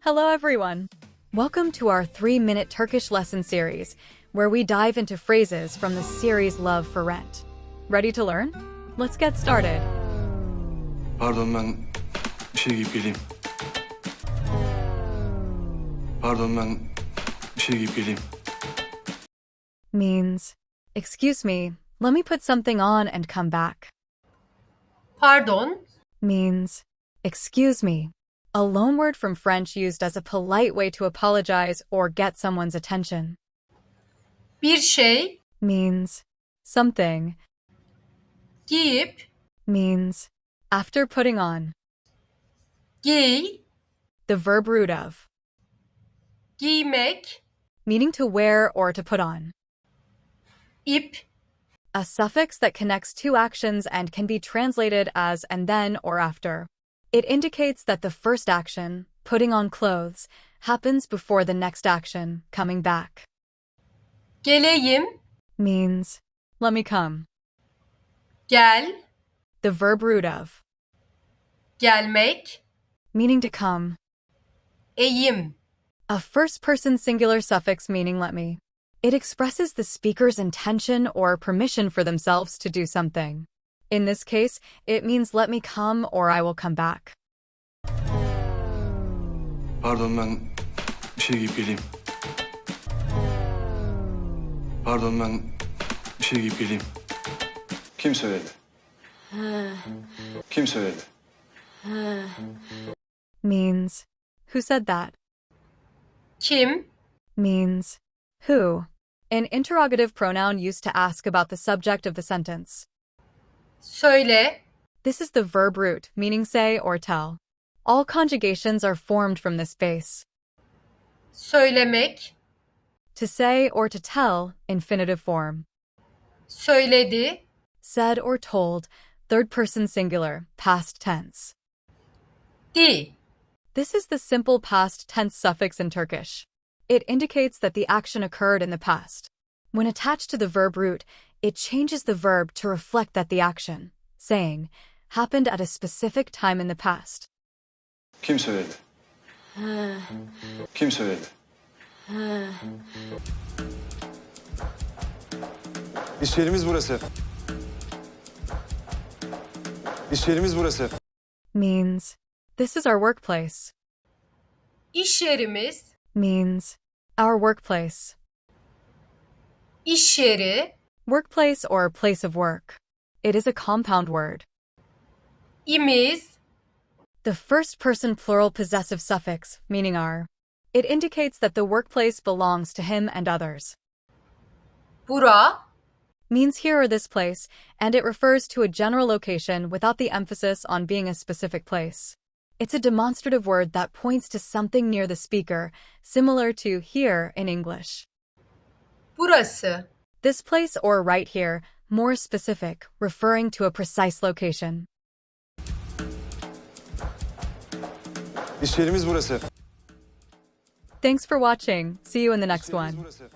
Hello everyone! Welcome to our 3-minute Turkish lesson series, where we dive into phrases from the series Love for Rent. Ready to learn? Let's get started. Pardon ben bir şey giyip geleyim. Pardon ben bir şey giyip geleyim. Means, excuse me, let me put something on and come back. Pardon, Means, excuse me, a loanword from French used as a polite way to apologize or get someone's attention. bir şey, Means, something. giyip, Means, after putting on. giy, The verb root of, giymek, meaning to wear or to put on. ip, A suffix that connects two actions and can be translated as and then or after. It indicates that the first action, putting on clothes, happens before the next action, coming back. geleyim, Means, let me come. gel, The verb root of, gelmek, meaning to come. eğim, A first-person singular suffix meaning let me. It expresses the speaker's intention or permission for themselves to do something. In this case, it means let me come or I will come back. Pardon ben bir şey giyip geleyim. Pardon ben bir şey giyip geleyim. Kim söyledi? Kim söyledi? Means, who said that? kim, Means, who. An interrogative pronoun used to ask about the subject of the sentence. söyle, This is the verb root, meaning say or tell. All conjugations are formed from this base. söylemek, To say or to tell, infinitive form. söyledi, Said or told, third-person singular, past tense. di, This is the simple past tense suffix in Turkish. It indicates that the action occurred in the past. When attached to the verb root, it changes the verb to reflect that the action, saying, happened at a specific time in the past. Kim söyledi? Kim söyledi? İş yerimiz burası. İş yerimiz burası. Means, this is our workplace. iş yerimiz, Means, our workplace. iş yeri, Workplace or place of work. It is a compound word. imiz, The first-person plural possessive suffix, meaning our. It indicates that the workplace belongs to him and others. bura, Means here or this place, and it refers to a general location without the emphasis on being a specific place. It's a demonstrative word that points to something near the speaker, similar to here in English. burası, This place or right here, more specific, referring to a precise location. İş yerimiz burası. Thanks for watching. See you in the next İş yerimiz one. burası.